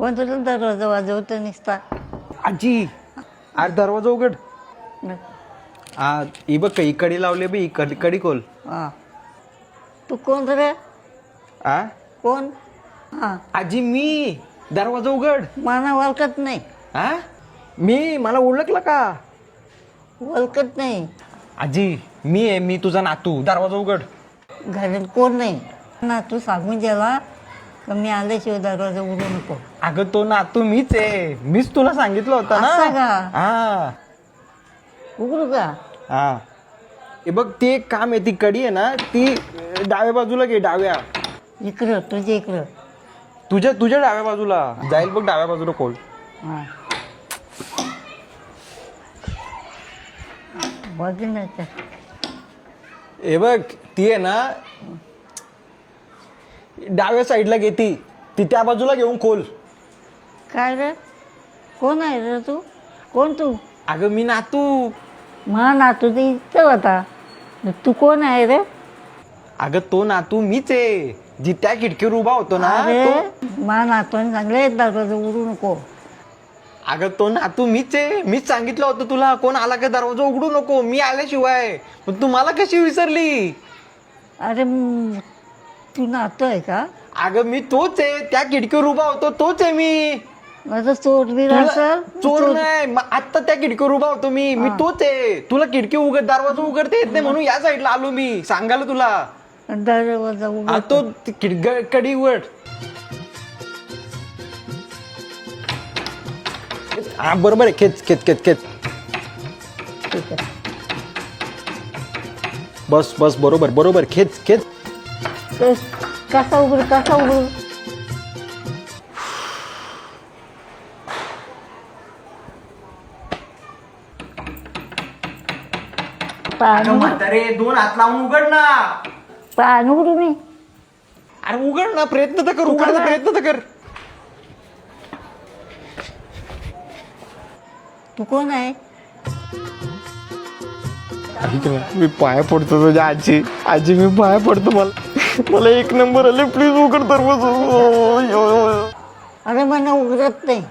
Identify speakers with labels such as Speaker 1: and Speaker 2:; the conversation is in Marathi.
Speaker 1: कोणतरी दरवाजा वाजवतो निसता.
Speaker 2: आजी अरे दरवाजा उघड. ही बघ काही कडी लावली बी कडी खोल.
Speaker 1: हा तू कोण रे?
Speaker 2: आ
Speaker 1: कोण? हा
Speaker 2: आजी मी दरवाजा उघड.
Speaker 1: मला ओळखत नाही.
Speaker 2: हा मी मला ओळखलं का?
Speaker 1: ओळखत नाही.
Speaker 2: आजी मी आहे मी तुझा नातू दरवाजा उघड.
Speaker 1: घरात कोण नाही ना. तू सांगून गेला का मी आल्याशिवाय दरवाजा उघडू नको.
Speaker 2: अगं तो नातू मीच आहे. मीच तुला सांगितलं होतं ना.
Speaker 1: असं का?
Speaker 2: हा
Speaker 1: उघडू का?
Speaker 2: हा हे बघ ते एक काम आहे. ती कडी आहे ना ती डाव्या बाजूला घे. डाव्या
Speaker 1: इकडं तुझ्या इकडं.
Speaker 2: तुझ्या तुझ्या डाव्या बाजूला जाईल बघ. डाव्या बाजूला खोल.
Speaker 1: हा बघ ना तर.
Speaker 2: हे बघ ती आहे ना डाव्या साईडला घे. ती त्या बाजूला घेऊन खोल.
Speaker 1: काय रे? कोण आहे रे तू? कोण तू?
Speaker 2: अगं मी नातू.
Speaker 1: मा नातू ते इथं होता. तू कोण आहे रे?
Speaker 2: अगं तो नातू मीच आहे जी त्या खिडकीवर उभा होतो ना.
Speaker 1: अरे मा नातूने चांगले दरवाजा उघडू नको.
Speaker 2: अगं तो नातू मीच आहे. मीच सांगितलं होतं तुला कोण आला का दरवाजा उघडू नको मी आल्याशिवाय. पण तू मला कशी विसरली?
Speaker 1: अरे तू नातू आहे का?
Speaker 2: अगं मी तोच आहे. त्या खिडकीवर उभा होतो तोच आहे मी.
Speaker 1: माझं चोर बी असेल.
Speaker 2: चोर नाही. आता त्या खिडकीवर उभा होतो मी तोच आहे. तुला खिडकी उघड दरवाजा उघडता येत नाही म्हणून या साईडला आलो मी सांगायला तुला.
Speaker 1: दरवाजा उघड.
Speaker 2: तो कडी उघड. हा बरोबर आहे. खेच खेच खेच खेच.
Speaker 1: ठीक आहे.
Speaker 2: बस बस बरोबर बरोबर खेच खेच.
Speaker 1: कसा उघड कसा उघड?
Speaker 2: म्हातारे 2 हात लावून उघड ना.
Speaker 1: पान उघडू मी.
Speaker 2: अरे उघड ना. प्रयत्न तर कर. उघडायचा प्रयत्न तर कर.
Speaker 1: तू कोण आहे?
Speaker 2: मी पाया पडतो तुझ्या आजी. आजी मी पाया पडतो. मला 1 नंबर आले प्लीज उघड दरवाजा.
Speaker 1: अरे मला उघडत नाही.